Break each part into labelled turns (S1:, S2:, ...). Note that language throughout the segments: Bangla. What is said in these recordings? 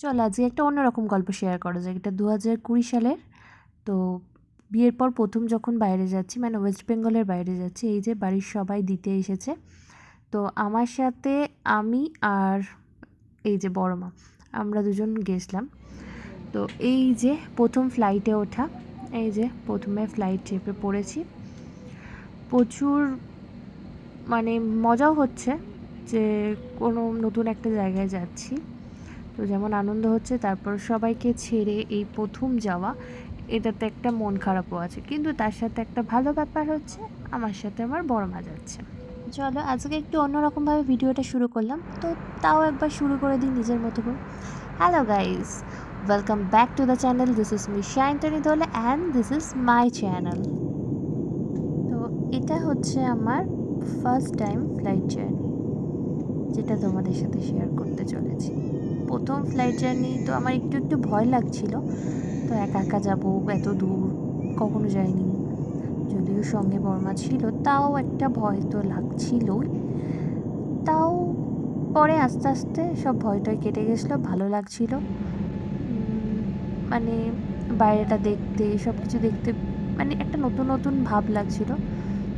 S1: চল আজকে একটা অন্যরকম গল্প শেয়ার করা যায়। এটা 2020 সালের। তো বিয়ের পর প্রথম যখন বাইরে যাচ্ছি, মানে ওয়েস্ট বেঙ্গলের বাইরে যাচ্ছি, এই যে বাড়ির সবাই দিতে এসেছে। তো আমার সাথে আমি আর এই যে বড় মা, আমরা দুজন গেছিলাম। তো এই যে প্রথম ফ্লাইটে ওঠা, এই যে প্রথমে ফ্লাইট চেপে পড়েছি। প্রচুর মানে মজাও হচ্ছে যে কোনো নতুন একটা জায়গায় যাচ্ছি, তো যেমন আনন্দ হচ্ছে, তারপর সবাইকে ছেড়ে এই প্রথম যাওয়া, এটাতে একটা মন খারাপও আছে। কিন্তু তার সাথে একটা ভালো ব্যাপার হচ্ছে আমার সাথে আমার বড় মা যাচ্ছে। চলো আজকে একটু অন্যরকমভাবে ভিডিওটা শুরু করলাম, তো তাও একবার শুরু করে দিই নিজের মতো করে। Hello guys, welcome back to the channel. This is me Shayantani Dole and this is my channel. তো এটা হচ্ছে আমার ফার্স্ট টাইম ফ্লাইট জার্নি, যেটা তোমাদের সাথে শেয়ার করতে চলেছি। প্রথম ফ্লাইট জার্নি তো আমার একটু একটু ভয় লাগছিল, তো একা একা যাবো এত দূর, কখনো যাইনি, যদিও সঙ্গে বর্মা ছিল, তাও একটা ভয় তো লাগছিলই। তাও পরে আস্তে আস্তে সব ভয়টাই কেটে গেছিলো, ভালো লাগছিলো। মানে বাইরেটা দেখতে, সব কিছু দেখতে, মানে একটা নতুন নতুন ভাব লাগছিল,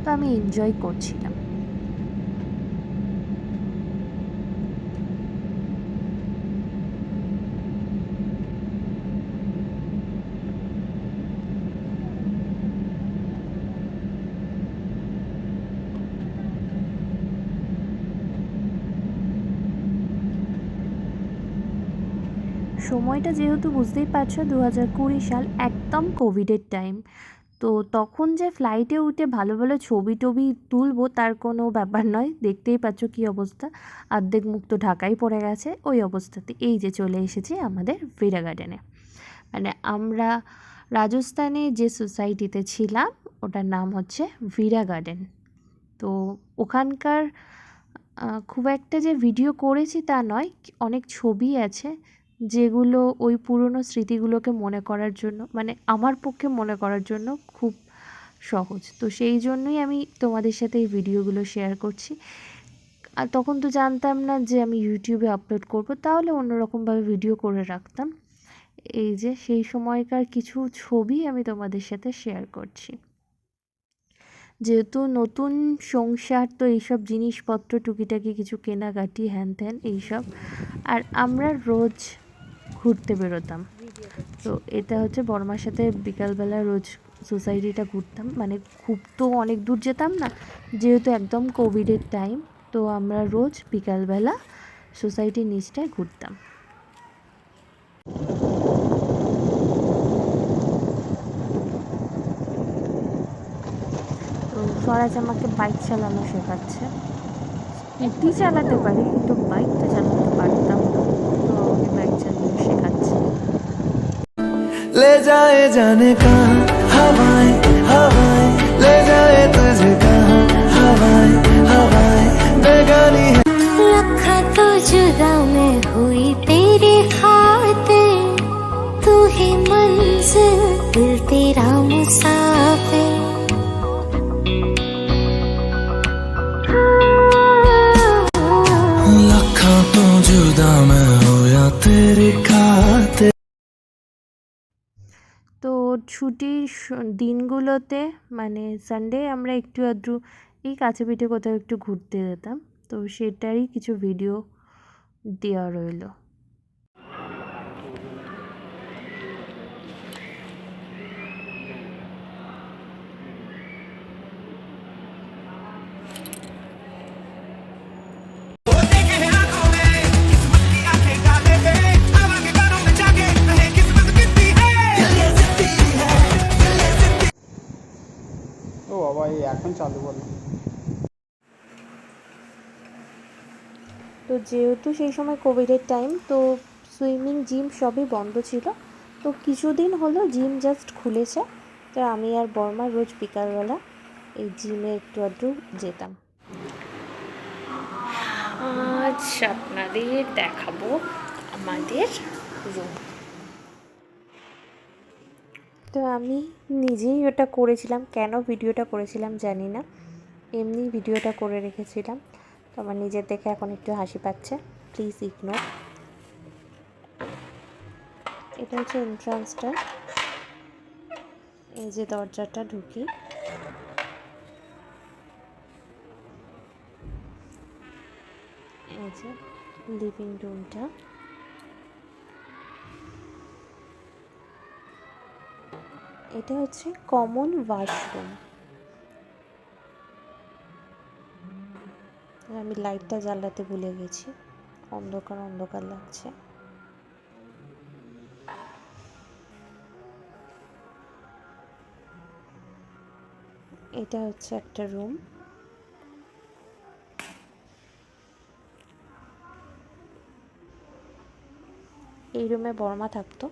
S1: তো আমি এনজয় করছিলাম। সময়টা যেহেতু বুঝতেই পারছো 2020 সাল, একদম কোভিডের টাইম। তো তখন যে ফ্লাইটে উঠে ভালো ভালো ছবি টবি তুলবো তার কোনো ব্যাপার নয়, দেখতেই পাচ্ছ কী অবস্থা, অর্ধেক মুখ তো ঢাকাই পড়ে গেছে। ওই অবস্থাতে এই যে চলে এসেছি আমাদের ভিরা গার্ডেনে। মানে আমরা রাজস্থানে যে সোসাইটিতে ছিলাম ওটার নাম হচ্ছে ভিরা গার্ডেন। তো ওখানকার খুব একটা যে ভিডিও করেছি তা নয়, অনেক ছবি আছে যেগুলো ওই পুরনো স্মৃতিগুলোকে মনে করার জন্য, মানে আমার পক্ষে মনে করার জন্য খুব সহজ। তো সেই জন্যই আমি তোমাদের সাথে এই ভিডিওগুলো শেয়ার করছি। আর তখন তো জানতাম না যে আমি ইউটিউবে আপলোড করব, তাহলে অন্যরকমভাবে ভিডিও করে রাখতাম। এই যে সেই সময়কার কিছু ছবি আমি তোমাদের সাথে শেয়ার করছি। যেহেতু নতুন সংসার, তো এইসব জিনিসপত্র টুকিটাকি কিছু কেনাকাটি হ্যান ত্যান এইসব। আর আমরা রোজ ঘুরতে বেরোতাম। তো এটা হচ্ছে বড়মার সাথে বিকালবেলা রোজ সোসাইটিটা ঘুরতাম, মানে খুব তো অনেক দূর যেতাম না, যেহেতু একদম কোভিডের টাইম। তো আমরা রোজ বিকালবেলা সোসাইটির নিচটায় ঘুরতাম। তো স্বরাজ আমাকে বাইক চালানো শেখাচ্ছে। স্কুটি চালাতে পারি কিন্তু বাইকটা চালাতে পারতাম না, তো আমাকে বাইক চালানো শেখাচ্ছে।
S2: ले जाए जाने कहाँ हवाएं हवाएं, ले जाए तुझे कहाँ हवाएं हवाएं बेगानी है।
S3: रखा तो जुदा मैं हुई तेरी खातिर, तू ही मंजिल दिल तेरा मुसाफिर।
S2: लखा तो जुदा मैं होया तेरी खातिर।
S1: তো ছুটির দিনগুলোতে, মানে সানডে, আমরা একটু আধটু এই কাছে পিঠে কোথাও একটু ঘুরতে যেতাম। তো সেটারই কিছু ভিডিও দেওয়া রইল।
S4: ও বাবা, এই এখন চালু করলাম।
S1: তো যেহেতু সেই সময় কোভিডের টাইম, তো সুইমিং, জিম সবই বন্ধ ছিল। তো কিছুদিন হলো জিম জাস্ট খুলেছে, তো আমি আর বর্মা রোজ বিকালবেলা এই জিমে একটু আধটু যেতাম। আজ আপনাদের দেখাবো আমাদের রুম। তো আমি নিজেই ওটা করেছিলাম, কেন ভিডিওটা করেছিলাম জানি না, এমনি ভিডিওটা করে রেখেছিলাম। তো আমার নিজের দেখে এখন একটু হাসি পাচ্ছে, প্লিজ ইগনোর। এটা হচ্ছে এন্ট্রান্সটা। এই যে দরজাটা ঢুকি, এই যে লিভিং রুমটা। এটা হচ্ছে কমন ওয়াশরুম। আমি লাইটটা জ্বালাতে ভুলে গেছি, অন্ধকার অন্ধকার লাগছে। এটা হচ্ছে একটা রুম। এই রুমে বড়মা থাকতো।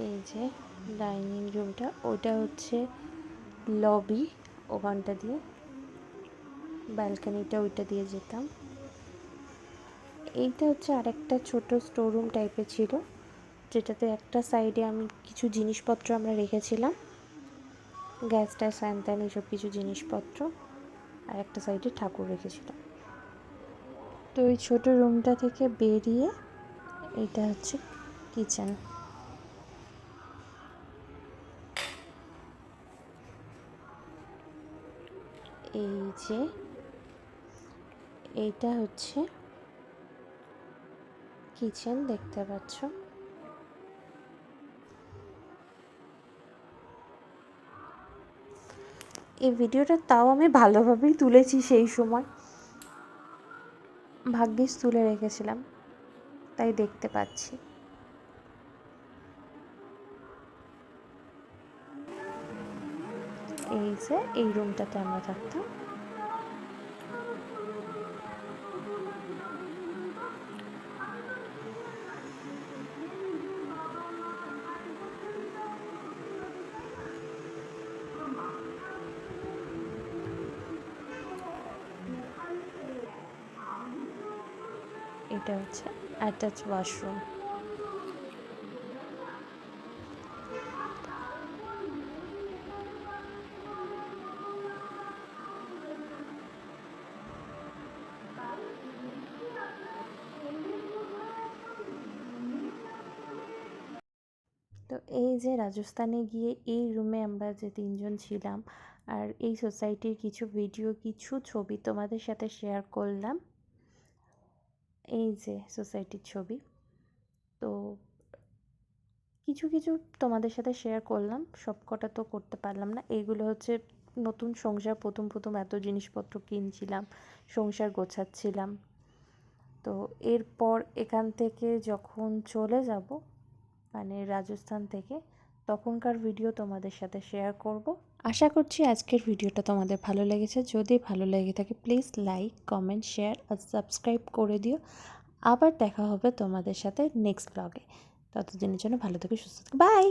S1: এই যে ডাইনিং রুমটা, ওটা হচ্ছে লবি, ওখানটা দিয়ে ব্যালকনিটা ওইটা দিয়ে যেতাম। এইটা হচ্ছে আরেকটা ছোট স্টোররুম টাইপের ছিল, যেটাতে একটা সাইডে আমি কিছু জিনিসপত্র আমরা রেখেছিলাম, গ্যাস ট্যাস হ্যান ত্যান এইসব কিছু জিনিসপত্র, আর একটা সাইডে ঠাকুর রেখেছিলাম। তো ওই ছোট রুমটা থেকে বেরিয়ে এটা হচ্ছে কিচেন। এই যে এইটা হচ্ছে কিচেন, দেখতে পাচ্ছ। এই ভিডিওটা তাও আমি ভালোভাবেই তুলেছি, সেই সময় ভাগ্যিস তুলে রেখেছিলাম, তাই দেখতে পাচ্ছি। এই যে এই রুমটাতে আমরা থাকতাম। এটা হচ্ছে অ্যাটাচ ওয়াশরুম। তো এই যে রাজস্থানে গিয়ে এই রুমে আমরা যে তিনজন ছিলাম, আর এই সোসাইটির কিছু ভিডিও, কিছু ছবি তোমাদের সাথে শেয়ার করলাম। এই যে সোসাইটির ছবি, তো কিছু কিছু তোমাদের সাথে শেয়ার করলাম, সব কটা তো করতে পারলাম না। এইগুলো হচ্ছে নতুন সংসার, প্রথম প্রথম এত জিনিসপত্র কিনছিলাম, সংসার গোছাচ্ছিলাম। তো এরপর এখান থেকে যখন চলে যাব, মানে রাজস্থান থেকে, তখনকার ভিডিও তোমাদের সাথে শেয়ার করব। আশা করছি আজকের ভিডিওটা তোমাদের ভালো লেগেছে। যদি ভালো লেগে থাকে প্লিজ লাইক, কমেন্ট, শেয়ার আর সাবস্ক্রাইব করে দিও। আবার দেখা হবে তোমাদের সাথে নেক্সট ব্লগে। ততদিনের জন্য ভালো থেকো, সুস্থ থেকো, বাই।